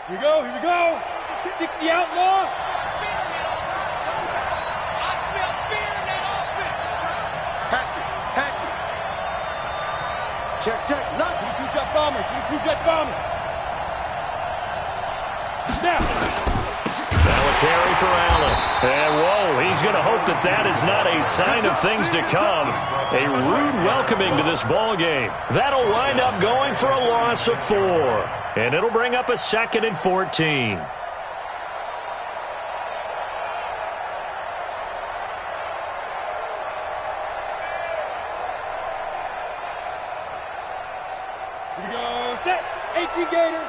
Here we go, here we go. 60 outlaw. Hatchet. Check. Lock. 22 jet bombers. 22 jet bombers. Now. Now a carry for Allen. And whoa, he's going to hope that is not a sign of things to come. A rude welcoming to this ball game. That'll wind up going for a loss of 4. And it'll bring up a 2nd and 14. Here we go. Set. 18 Gator.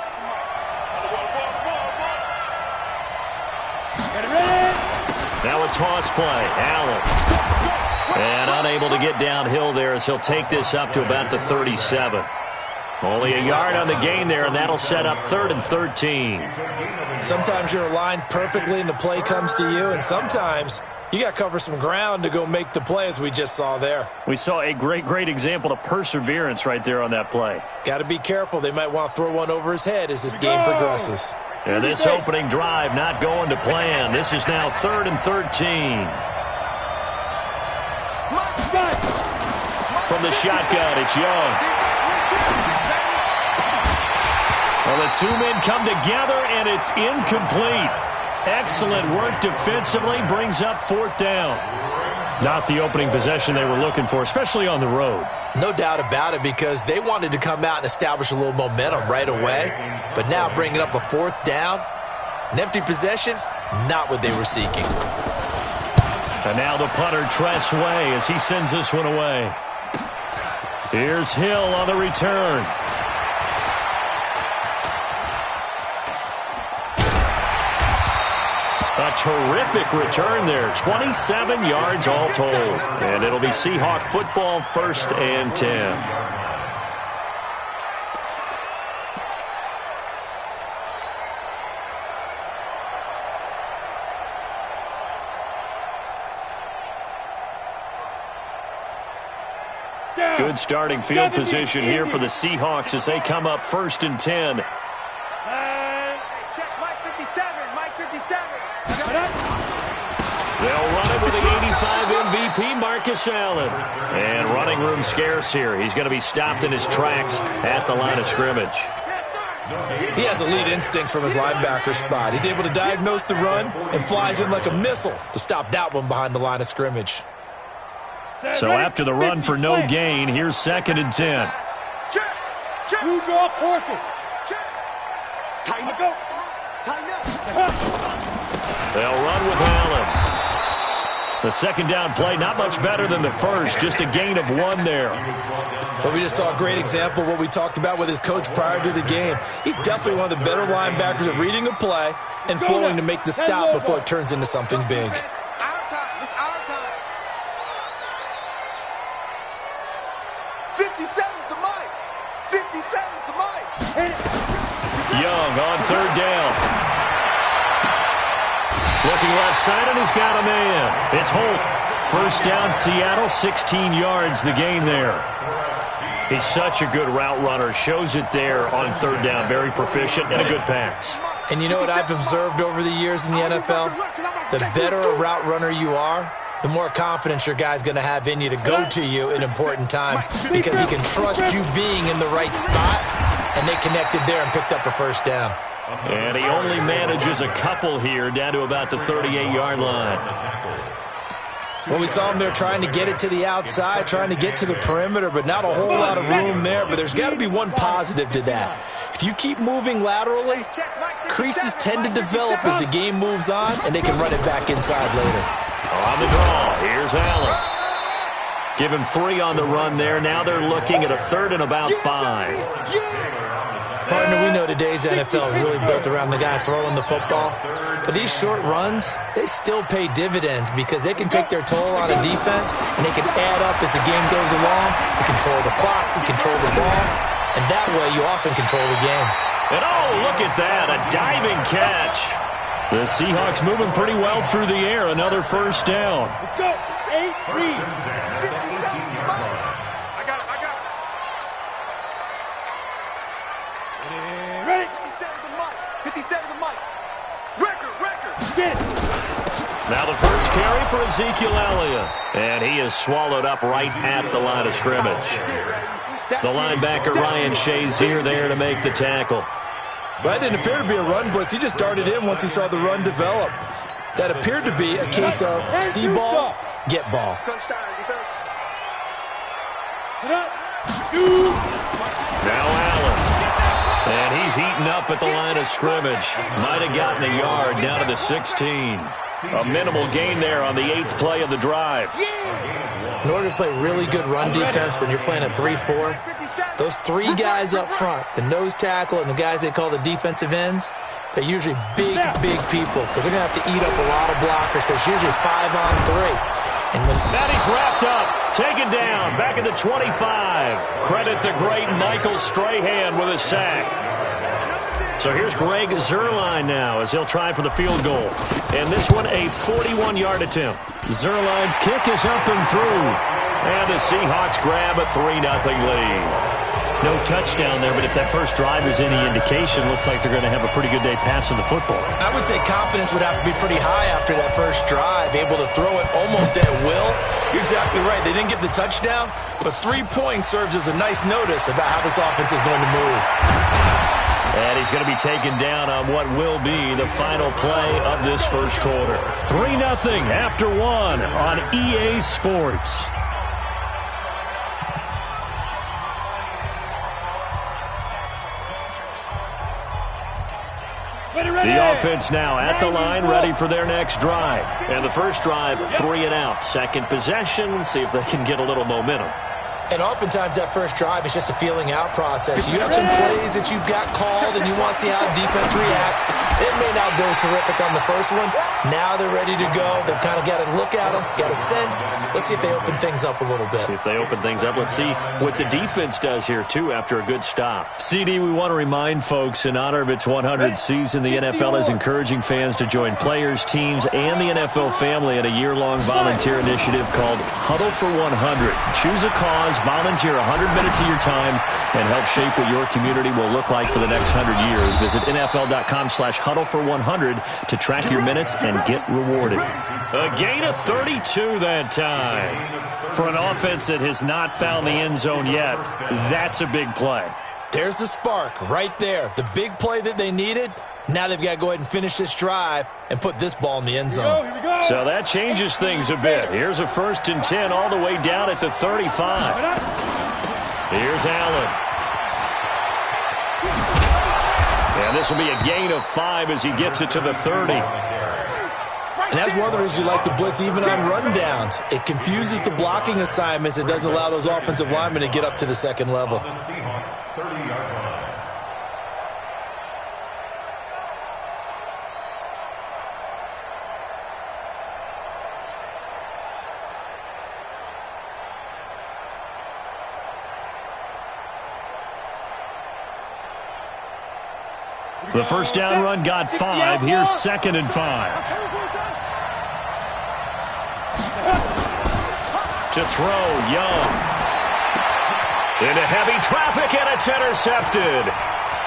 Get it ready. Now a toss play. Allen. And unable to get downhill there as he'll take this up to about the 37. Only a yard on the gain there, and that'll set up 3rd and 13. Sometimes you're aligned perfectly and the play comes to you, and sometimes you got to cover some ground to go make the play, as we just saw there. We saw a great example of perseverance right there on that play. Got to be careful. They might want to throw one over his head as this game progresses. And this opening drive not going to plan. This is now 3rd and 13. From the shotgun, it's Young. Well, the two men come together, and it's incomplete. Excellent work defensively, brings up 4th down. Not the opening possession they were looking for, especially on the road. No doubt about it, because they wanted to come out and establish a little momentum right away. But now bringing up a 4th down, an empty possession, not what they were seeking. And now the punter, Tress Way, as he sends this one away. Here's Hill on the return. A terrific return there. 27 yards all told. And it'll be Seahawk football, 1st and 10. Good starting field position here for the Seahawks as they come up 1st and 10. Check Mike 57. Mike 57. They'll run it with the 85 MVP, Marcus Allen. And running room scarce here. He's going to be stopped in his tracks at the line of scrimmage. He has elite instincts from his linebacker spot. He's able to diagnose the run and flies in like a missile to stop that one behind the line of scrimmage. So after the run for no gain, here's 2nd and 10. Two draw Porkins. Tighten up. Tighten up. They'll run with Allen. The 2nd down play, not much better than the first, just a gain of 1 there. But we just saw a great example of what we talked about with his coach prior to the game. He's definitely one of the better linebackers at reading a play and flowing to make the stop before it turns into something big. Young on 3rd down. Looking left side, and he's got a man. It's Holt. 1st down, Seattle, 16 yards, the gain there. He's such a good route runner. Shows it there on 3rd down. Very proficient and a good pass. And you know what I've observed over the years in the NFL? The better a route runner you are, the more confidence your guy's going to have in you to go to you in important times, because he can trust you being in the right spot, and they connected there and picked up a 1st down. And he only manages a couple here down to about the 38-yard line. Well, we saw him there trying to get it to the outside, trying to get to the perimeter, but not a whole lot of room there. But there's got to be one positive to that. If you keep moving laterally, creases tend to develop as the game moves on, and they can run it back inside later. On the draw, here's Allen. Give him 3 on the run there. Now they're looking at a 3rd and about 5. Partner, we know today's NFL is really built around the guy throwing the football. But these short runs, they still pay dividends because they can take their toll on a defense, and they can add up as the game goes along. You control the clock, you control the ball, and that way you often control the game. And oh, look at that, a diving catch. The Seahawks moving pretty well through the air. Another 1st down. Let's go. 8-3. Ready? 57 to Mike. 57 carry for Ezekiel Elliott. And he is swallowed up right at the line of scrimmage. The linebacker, Ryan Shazier, there to make the tackle. Well, that didn't appear to be a run blitz. He just darted in once he saw the run develop. That appeared to be a case of see ball, get ball. Now Allen. And he's heating up at the line of scrimmage. Might have gotten a yard down to the 16. A minimal gain there on the 8th play of the drive. In order to play really good run defense when you're playing at 3-4, those 3 guys up front, the nose tackle and the guys they call the defensive ends, they're usually big people because they're going to have to eat up a lot of blockers because it's usually 5-on-3. And when he's wrapped up, taken down, back at the 25. Credit the great Michael Strahan with a sack. So here's Greg Zuerlein now as he'll try for the field goal. And this one a 41-yard attempt. Zuerlein's kick is up and through. And the Seahawks grab a 3-0 lead. No touchdown there, but if that first drive is any indication, looks like they're going to have a pretty good day passing the football. I would say confidence would have to be pretty high after that first drive, able to throw it almost at will. You're exactly right. They didn't get the touchdown, but 3 points serves as a nice notice about how this offense is going to move. And he's going to be taken down on what will be the final play of this first quarter. 3-0 after 1 on EA Sports. The offense now at the line, ready for their next drive. And the first drive, 3 and out. Second possession, see if they can get a little momentum. And oftentimes that first drive is just a feeling out process. You have some plays that you've got called and you want to see how defense reacts. It may not go terrific on the first one. Now they're ready to go. They've kind of got to look at them, got a sense. Let's see if they open things up a little bit. See if they open things up. Let's see what the defense does here, too, after a good stop. CD, we want to remind folks, in honor of its 100th season, the NFL is encouraging fans to join players, teams, and the NFL family in a year-long volunteer initiative called Huddle for 100. Choose a cause, volunteer 100 minutes of your time, and help shape what your community will look like for the next 100 years. Visit NFL.com/huddle for 100 to track your minutes and get rewarded. A gain of 32 that time. For an offense that has not found the end zone yet, that's a big play. There's the spark right there. The big play that they needed. Now they've got to go ahead and finish this drive and put this ball in the end zone. So that changes things a bit. Here's a 1st and 10 all the way down at the 35. Here's Allen. And this will be a gain of 5 as he gets it to the 30. And that's one of the reasons you like to blitz even on rundowns. It confuses the blocking assignments. It doesn't allow those offensive linemen to get up to the second level. The first down run got 5. Here's 2nd and 5. To throw, Young. Into heavy traffic, and it's intercepted.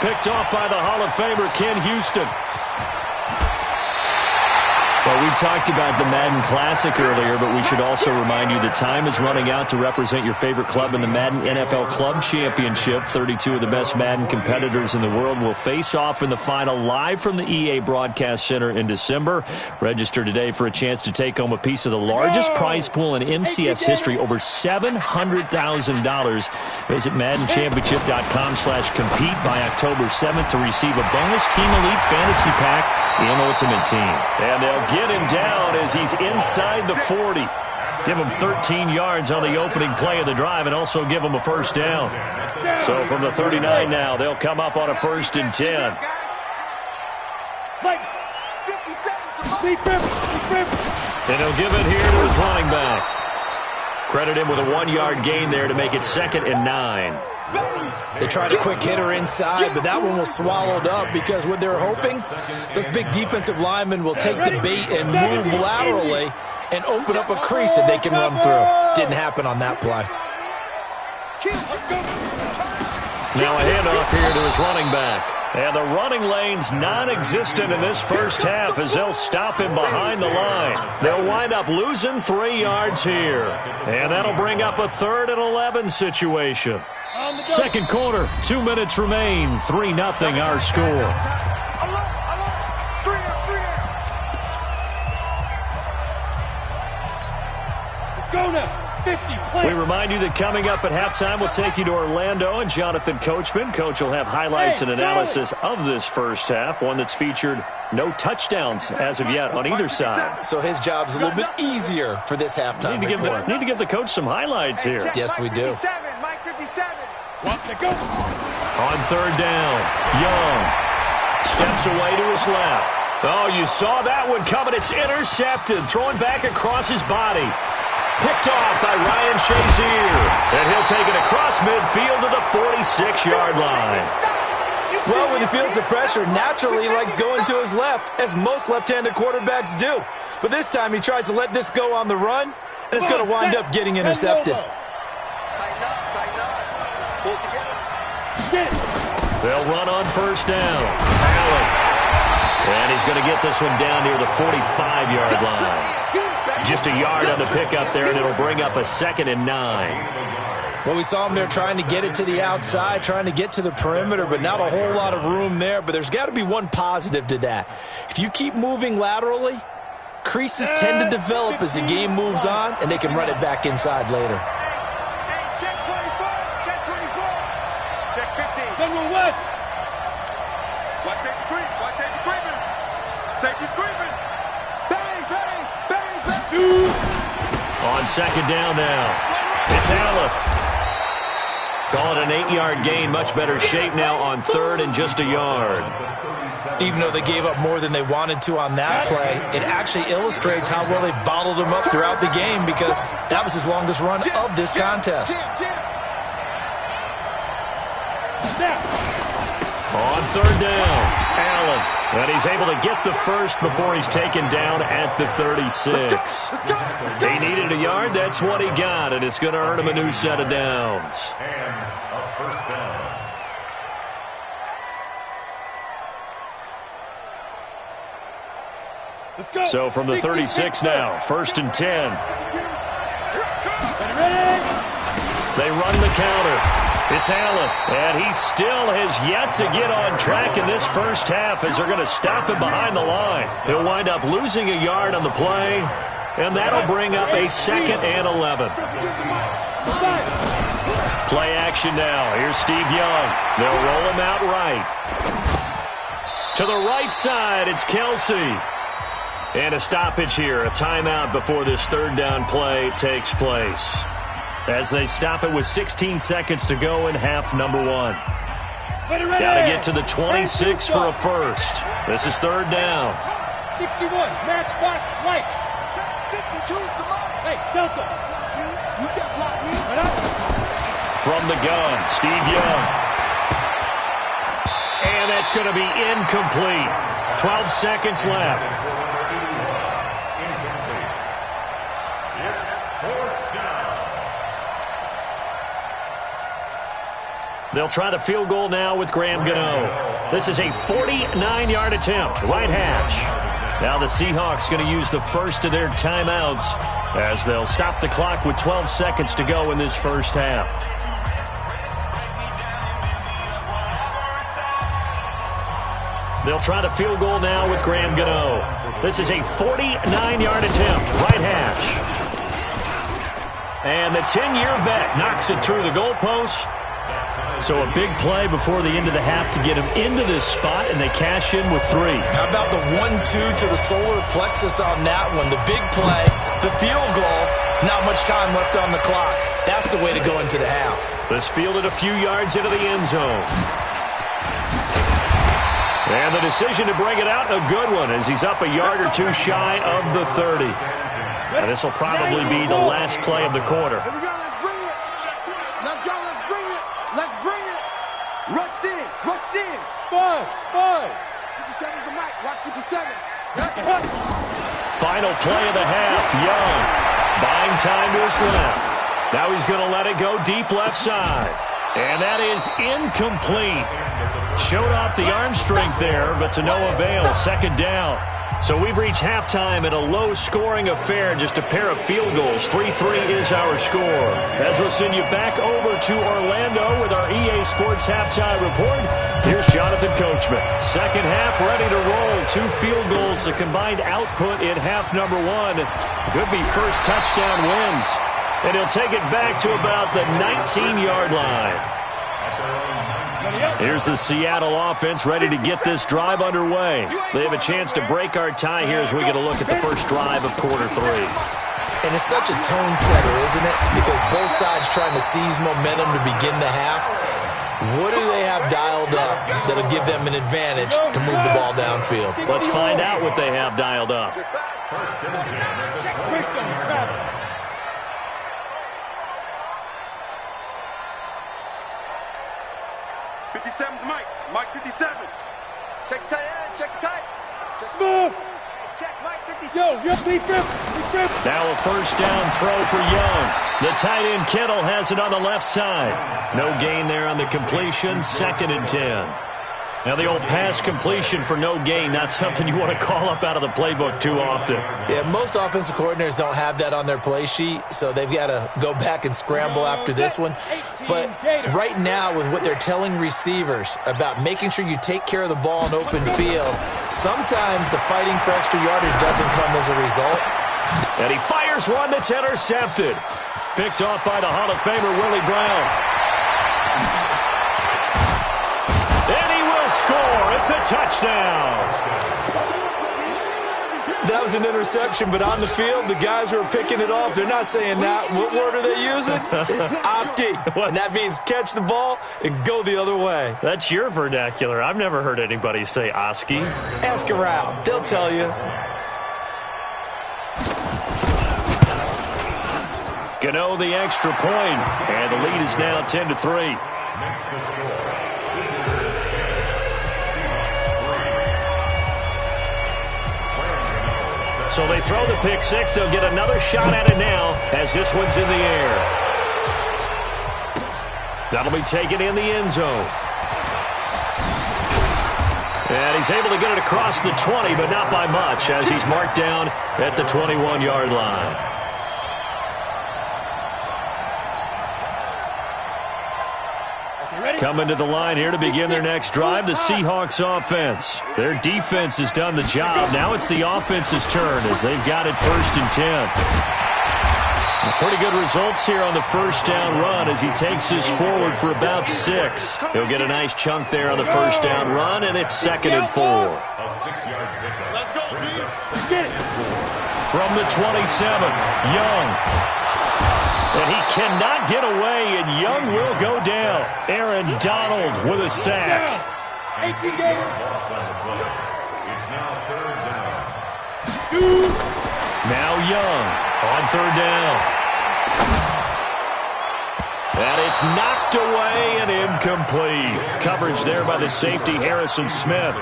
Picked off by the Hall of Famer Ken Houston. Well, we talked about the Madden Classic earlier, but we should also remind you the time is running out to represent your favorite club in the Madden NFL Club Championship. 32 of the best Madden competitors in the world will face off in the final live from the EA Broadcast Center in December. Register today for a chance to take home a piece of the largest prize pool in MCS history, over $700,000. Visit MaddenChampionship.com/compete by October 7th to receive a bonus Team Elite Fantasy Pack in Ultimate Team. And they'll get him down as he's inside the 40. Give him 13 yards on the opening play of the drive and also give him a first down. So from the 39 now, they'll come up on a 1st and 10. And he'll give it here to his running back. Credit him with a 1-yard gain there to make it 2nd and 9. They tried a quick hitter inside, but that one was swallowed up because what they're hoping, those big defensive linemen will take the bait and move laterally and open up a crease that they can run through. Didn't happen on that play. Now a handoff here to his running back. And the running lane's non-existent in this first half as they'll stop him behind the line. They'll wind up losing 3 yards here. And that'll bring up a 3rd and 11 situation. Second quarter, 2 minutes remain. 3-0 our score. Go now. 50, we remind you that coming up at halftime, we'll take you to Orlando and Jonathan Coachman. Coach will have highlights and analysis of this first half, one that's featured no touchdowns as of yet on either side. So his job's a little bit easier for this halftime. Need to give the coach some highlights here. Yes, we do. Mike 57. Watch the go. On 3rd down, Young steps away to his left. Oh, you saw that one coming. It's intercepted, throwing back across his body. Picked off by Ryan Shazier. And he'll take it across midfield to the 46-yard line. Well, when he feels the pressure, naturally he likes going to his left, as most left-handed quarterbacks do. But this time he tries to let this go on the run, and it's going to wind up getting intercepted. They'll run on 1st down. Allen. And he's going to get this one down near the 45-yard line. Just a yard on the pickup there, and it'll bring up a 2nd and 9. Well, we saw him there trying to get it to the outside, trying to get to the perimeter, but not a whole lot of room there. But there's got to be one positive to that. If you keep moving laterally, creases tend to develop as the game moves on, and they can run it back inside later. Check 24. Check 24. Check 15. General West. Watch safety creep. Watch safety creeping. Safety's creeping. Bang, bang, bang, bang. On 2nd down now, it's Allen. Call it an 8-yard gain. Much better shape now on 3rd and just a yard. Even though they gave up more than they wanted to on that play, it actually illustrates how well they bottled him up throughout the game, because that was his longest run of this contest. On 3rd down, Allen. And he's able to get the first before he's taken down at the 36. He needed a yard. That's what he got, and it's going to earn him a new set of downs. And a 1st down. Let's go. So from the 36 now, 1st and 10. They run the counter. It's Allen, and he still has yet to get on track in this first half as they're going to stop him behind the line. He'll wind up losing a yard on the play, and that'll bring up a 2nd and 11. Play action now. Here's Steve Young. They'll roll him out right. To the right side, it's Kelsey. And a stoppage here, a timeout before this 3rd down play takes place, as they stop it with 16 seconds to go in half number 1. Got to get to the 26 for a first. This is 3rd down. 61, matchbox lights. 52 is the money. Hey, Delta. You can't block me. From the gun, Steve Young. And that's going to be incomplete. 12 seconds left. They'll try the field goal now with Graham Gano. This is a 49-yard attempt, right hash. Now the Seahawks going to use the first of their timeouts as they'll stop the clock with 12 seconds to go in this first half. They'll try the field goal now with Graham Gano. This is a 49-yard attempt, right hash. And the 10-year vet knocks it through the goalpost. So a big play before the end of the half to get him into this spot, and they cash in with 3. How about the 1-2 to the solar plexus on that one? The big play, the field goal, not much time left on the clock. That's the way to go into the half. This fielded a few yards into the end zone. And the decision to bring it out, a good one, as he's up a yard or 2 shy of the 30. And this will probably be the last play of the quarter. Here we go. Let's bring it. Let's go. Let's bring it. Let's bring it. Rush in. Rush in. 5. 57's the mic. Watch 57. Final play of the half, Young buying time to his left. Now he's going to let it go deep left side. And that is incomplete. Showed off the arm strength there, but to no avail. Second down. So we've reached halftime in a low-scoring affair, just a pair of field goals. 3-3 is our score. As we'll send you back over to Orlando with our EA Sports Halftime Report, here's Jonathan Coachman. Second half ready to roll. 2 field goals, the combined output in half number 1. Could be first touchdown wins. And he'll take it back to about the 19-yard line. Here's the Seattle offense ready to get this drive underway. They have a chance to break our tie here as we get a look at the first drive of quarter 3. And it's such a tone setter, isn't it? Because both sides trying to seize momentum to begin the half. What do they have dialed up that'll give them an advantage to move the ball downfield? Let's find out what they have dialed up. First and 10. 57's Mike. Mike 57. Check tight end. Check tight. Smooth. Check Mike 57. Yo, defense. Now a first down throw for Young. The tight end Kittle has it on the left side. No gain there on the completion. Second and 10. Now the old pass completion for no gain, not something you want to call up out of the playbook too often. Yeah, most offensive coordinators don't have that on their play sheet, so they've got to go back and scramble after this one. But right now, with what they're telling receivers about making sure you take care of the ball in open field, sometimes the fighting for extra yardage doesn't come as a result. And he fires one that's intercepted. Picked off by the Hall of Famer Willie Brown. Score. It's a touchdown. That was an interception, but on the field, the guys who are picking it off, they're not saying that. What word are they using? It's Oski. And that means catch the ball and go the other way. That's your vernacular. I've never heard anybody say Oski. Ask around. They'll tell you. Gano the extra point, and the lead is now 10-3. So they throw the pick six. They'll get another shot at it now as this one's in the air. That'll be taken in the end zone. And he's able to get it across the 20, but not by much as he's marked down at the 21-yard line. Coming to the line here to begin their next drive, the Seahawks offense. Their defense has done the job. Now it's the offense's turn as they've got it first and 10. Pretty good results here on the first down run as he takes this forward for about 6. He'll get a nice chunk there on the first down run, and it's 2nd and 4. A 6-yard pickup. Let's go, D. From the 27, Young. And he cannot get away, and Young will go down. Aaron Donald with a sack. It's now 3rd down. Now Young on 3rd down. And it's knocked away and incomplete. Coverage there by the safety, Harrison Smith.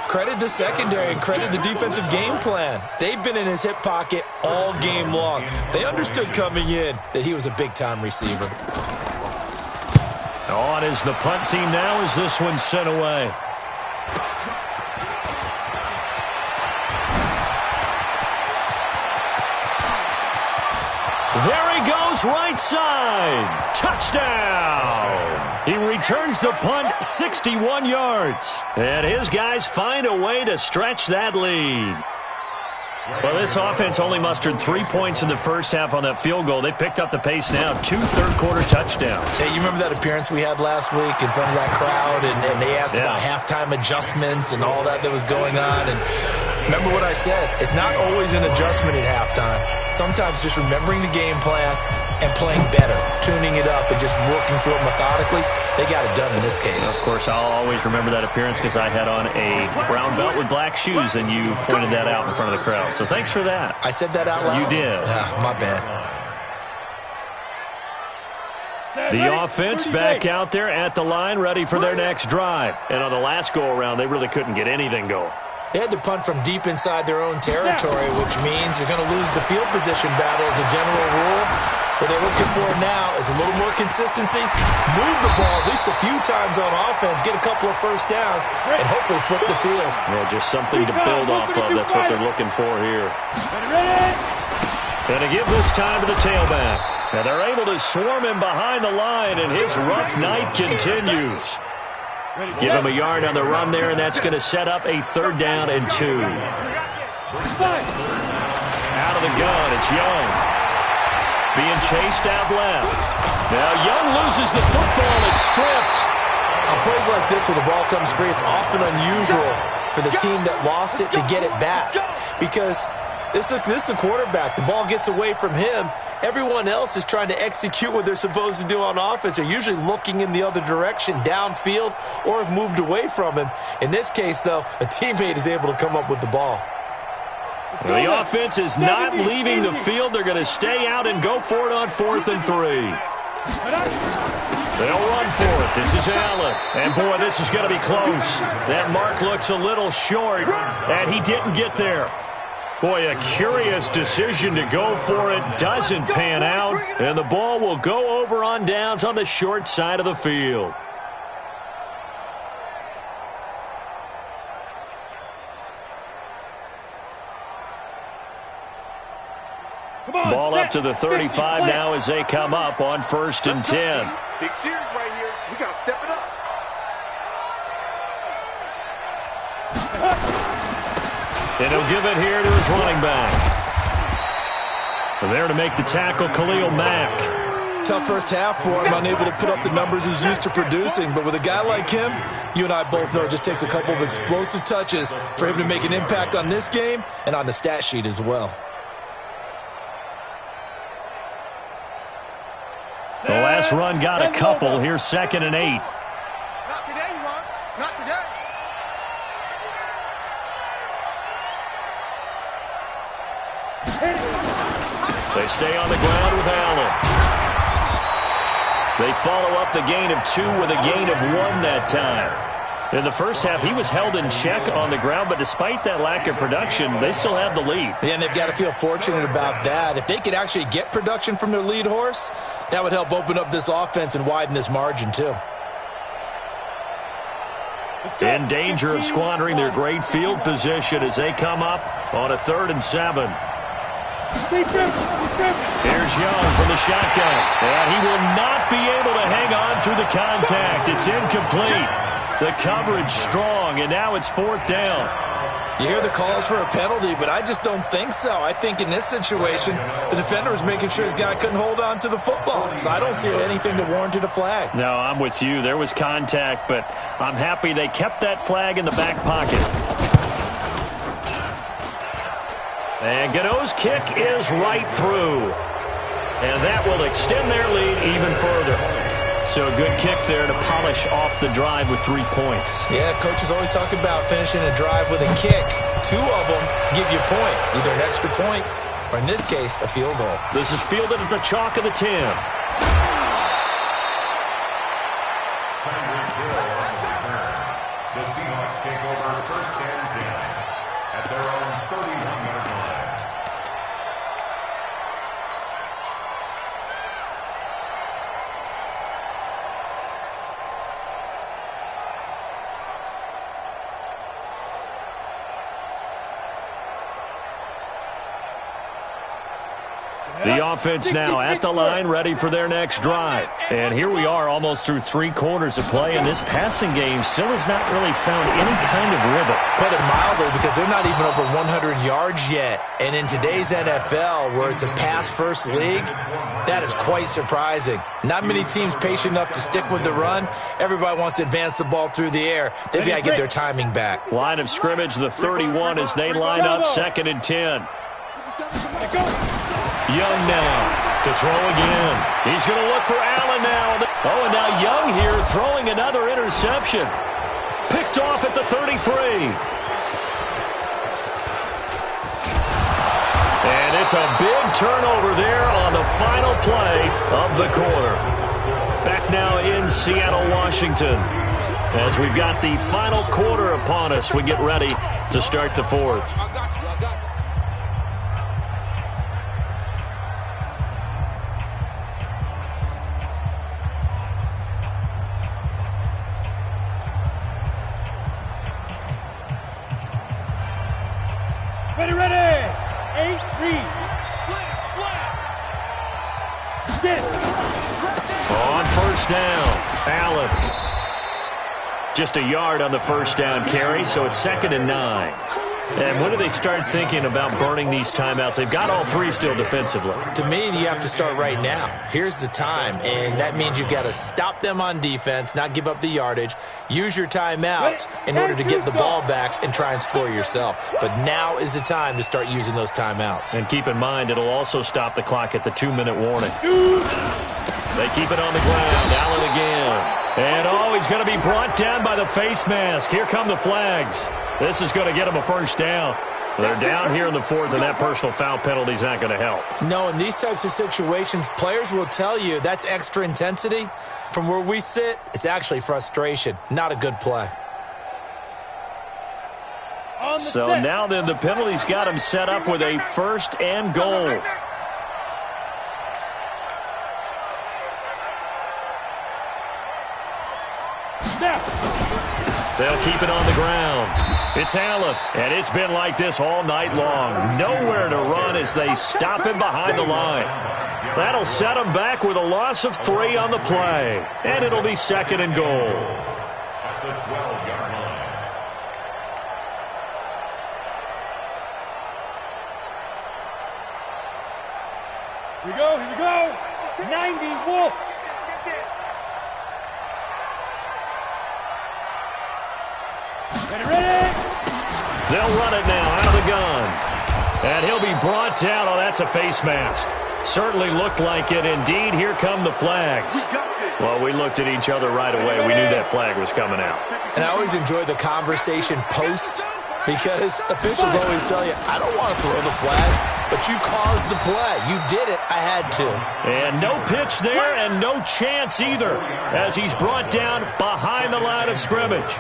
Credit the secondary and credit the defensive game plan. They've been in his hip pocket all game long. They understood coming in that he was a big-time receiver. On is the punt team now as this one's sent away. There he goes, right side. Touchdown. He returns the punt 61 yards. And his guys find a way to stretch that lead. Well, this offense only mustered 3 points in the first half on that field goal. They picked up the pace now. 2 third-quarter touchdowns. Hey, you remember that appearance we had last week in front of that crowd? And they asked about halftime adjustments and all that was going on. And remember what I said. It's not always an adjustment at halftime. Sometimes just remembering the game plan and playing better, tuning it up and just working through it methodically. They got it done in this case. Of course, I'll always remember that appearance because I had on a brown belt with black shoes, and you pointed that out in front of the crowd. So thanks for that. I said that out loud? You did. My bad. The offense back out there at the line, ready for their next drive. And on the last go-around, they really couldn't get anything going. They had to punt from deep inside their own territory, which means you're going to lose the field position battle as a general rule. What they're looking for now is a little more consistency, move the ball at least a few times on offense, get a couple of first downs, and hopefully flip the field. Yeah, just something to build off of. That's what they're looking for here. And to give this time to the tailback. And they're able to swarm him behind the line, and his rough night continues. Give him a yard on the run there, and that's going to set up a 3rd down and 2. Out of the gun, it's Young. Being chased out left. Now Young loses the football. It's stripped. On plays like this where the ball comes free, it's often unusual for the team that lost it to get it back. Because this is a quarterback. The ball gets away from him. Everyone else is trying to execute what they're supposed to do on offense. They're usually looking in the other direction, downfield, or have moved away from him. In this case, though, a teammate is able to come up with the ball. The offense is not leaving the field. They're going to stay out and go for it on 4th and 3. They'll run for it. This is Allen. And, boy, this is going to be close. That mark looks a little short, and he didn't get there. Boy, a curious decision to go for it. Doesn't pan out, and the ball will go over on downs on the short side of the field. Ball up to the 35 now as they come up on 1st and 10. Big series right here. We got to step it up. And he'll give it here to his running back. There to make the tackle, Khalil Mack. Tough first half for him, unable to put up the numbers he's used to producing. But with a guy like him, you and I both know it just takes a couple of explosive touches for him to make an impact on this game and on the stat sheet as well. The last run got a couple. Here's 2nd and 8. Not today, you are. Not today. They stay on the ground with Allen. They follow up the gain of 2 with a gain of 1 that time. In the first half, he was held in check on the ground, but despite that lack of production, they still have the lead. Yeah, and they've got to feel fortunate about that. If they could actually get production from their lead horse, that would help open up this offense and widen this margin too. In danger of squandering their great field position as they come up on a 3rd and 7. Here's Young from the shotgun. And he will not be able to hang on through the contact. It's incomplete. The coverage strong, and now it's 4th down. You hear the calls for a penalty, but I just don't think so. I think in this situation, the defender was making sure his guy couldn't hold on to the football. So I don't see anything to warrant a flag. No, I'm with you. There was contact, but I'm happy they kept that flag in the back pocket. And Gano's kick is right through. And that will extend their lead even further. So a good kick there to polish off the drive with 3 points. Yeah, coaches always talk about finishing a drive with a kick. 2 of them give you points, either an extra point or, in this case, a field goal. This is fielded at the chalk of the 10. The Seahawks take over 1st and 10 at their own 31-yard line. The offense now at the line, ready for their next drive. And here we are almost through 3 quarters of play, and this passing game still has not really found any kind of rhythm. Put it mildly, because they're not even over 100 yards yet. And in today's NFL, where it's a pass-first league, that is quite surprising. Not many teams patient enough to stick with the run. Everybody wants to advance the ball through the air. They've got to get their timing back. Line of scrimmage, the 31, as they line up 2nd and 10. Young now to throw again. He's going to look for Allen now. Oh, and now Young here throwing another interception. Picked off at the 33. And it's a big turnover there on the final play of the quarter. Back now in Seattle, Washington. As we've got the final quarter upon us, we get ready to start the 4th. Ready, ready. 8, Reese. Sit. On first down, Allen. Just a yard on the first down carry, so it's 2nd and 9. And when do they start thinking about burning these timeouts? They've got all 3 still defensively. To me, you have to start right now. Here's the time, and that means you've got to stop them on defense, not give up the yardage, use your timeouts in order to get the ball back and try and score yourself. But now is the time to start using those timeouts. And keep in mind, it'll also stop the clock at the 2-minute warning. They keep it on the ground. Allen again. And, he's going to be brought down by the face mask. Here come the flags. This is going to get him a first down. They're down here in the 4th, and that personal foul penalty is not going to help. No, in these types of situations, players will tell you that's extra intensity. From where we sit, it's actually frustration. Not a good play. So now then, the penalty's got him set up with a 1st and goal. They'll keep it on the ground. It's Allen, and it's been like this all night long. Nowhere to run as they stop him behind the line. That'll set him back with a loss of 3 on the play, and it'll be 2nd and goal. At the 12-yard line. Here we go. 90, Wolf. Ready? They'll run it now out of the gun. And he'll be brought down. Oh, that's a face mask. Certainly looked like it. Indeed, here come the flags. Well, we looked at each other right away. We knew that flag was coming out. And I always enjoy the conversation post because officials always tell you, I don't want to throw the flag, but you caused the play. You did it. I had to. And no pitch there and no chance either as he's brought down behind the line of scrimmage.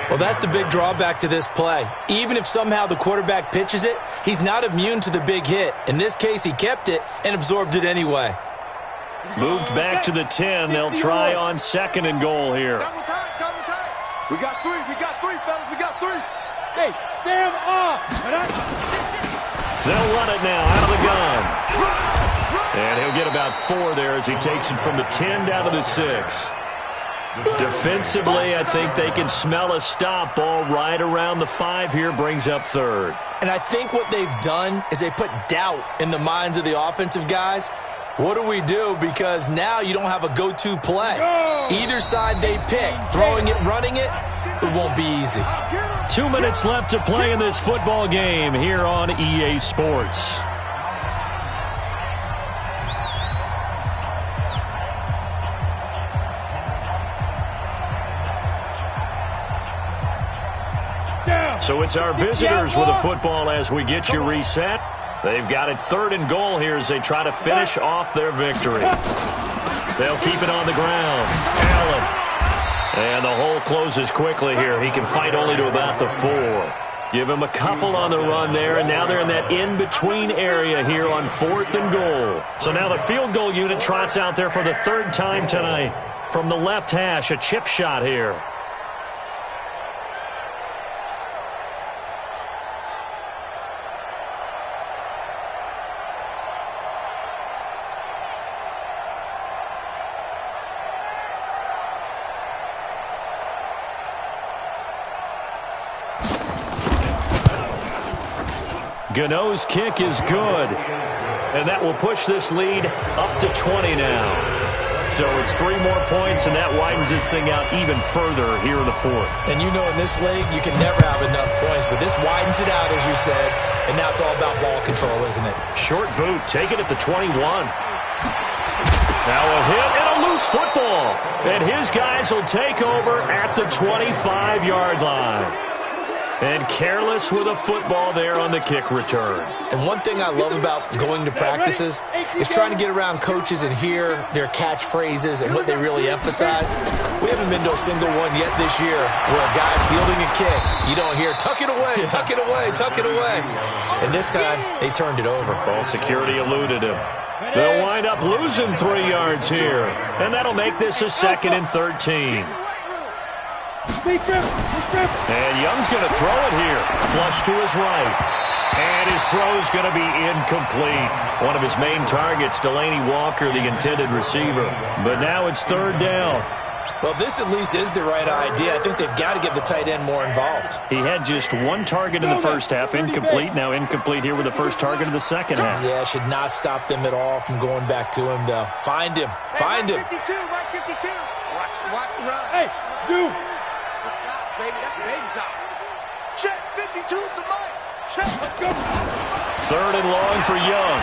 Well, that's the big drawback to this play. Even if somehow the quarterback pitches it, he's not immune to the big hit. In this case, he kept it and absorbed it anyway. Moved back to the 10. They'll try on 2nd and goal here. Double time. We got 3, fellas. We got 3. Hey, Sam off. They'll run it now out of the gun. And he'll get about 4 there as he takes it from the 10 down to the 6. Defensively, I think they can smell a stop. Ball right around the 5 here, brings up 3rd. And I think what they've done is they put doubt in the minds of the offensive guys. What do we do? Because now you don't have a go-to play. Either side they pick, throwing it, running it, it won't be easy. 2 minutes left to play in this football game here on EA Sports. So it's our visitors with a football as we get you reset. They've got it 3rd and goal here as they try to finish off their victory. They'll keep it on the ground. Allen. And the hole closes quickly here. He can fight only to about the 4. Give him a couple on the run there, and now they're in that in-between area here on 4th and goal. So now the field goal unit trots out there for the 3rd time tonight. From the left hash, a chip shot here. Gano's kick is good, and that will push this lead up to 20 now. So it's 3 more points, and that widens this thing out even further here in the 4th. And you know in this league, you can never have enough points, but this widens it out, as you said, and now it's all about ball control, isn't it? Short boot, take it at the 21. Now a hit and a loose football, and his guys will take over at the 25-yard line. And careless with a football there on the kick return. And one thing I love about going to practices is trying to get around coaches and hear their catchphrases and what they really emphasize. We haven't been to a single one yet this year where a guy fielding a kick, you don't hear, tuck it away, tuck it away, tuck it away. And this time, they turned it over. Ball security eluded him. They'll wind up losing 3 yards here. And that'll make this a 2nd and 13. And Young's going to throw it here. Flush to his right. And his throw's going to be incomplete. One of his main targets, Delaney Walker, the intended receiver. But now it's third down. Well, this at least is the right idea. I think they've got to get the tight end more involved. He had just one target in the first half, incomplete. Now incomplete here with the first target of the second half. Yeah, should not stop them at all from going back to him, though. Find him. Find him. 52, right 52. Watch the run. Hey, zoom. That's soft, baby. That's baby soft. Check 52 the mic. Check. Let's go. Third and long for Young.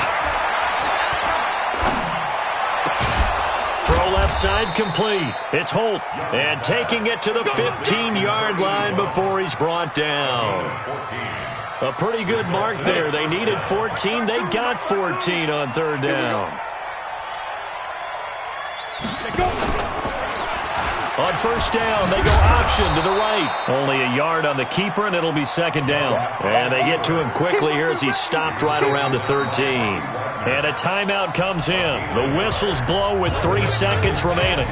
Throw left side complete. It's Holt. And taking it to the 15-yard line before he's brought down. A pretty good mark there. They needed 14. They got 14 on third down. On first down, they go option to the right. Only a yard on the keeper, and it'll be second down. And they get to him quickly here as he's stopped right around the 13. And a timeout comes in. The whistles blow with 3 seconds remaining.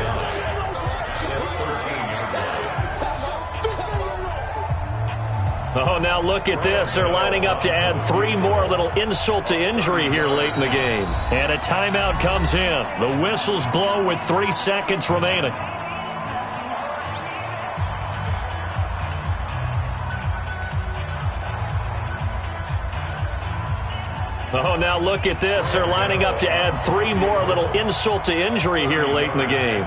Oh, now look at this. They're lining up to add 3 more, little insult to injury here late in the game. And a timeout comes in. The whistles blow with 3 seconds remaining. Oh, now look at this. They're lining up to add 3 more, little insult to injury here late in the game.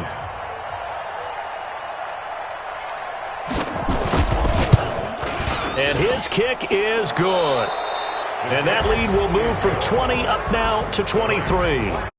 And his kick is good. And that lead will move from 20 up now to 23.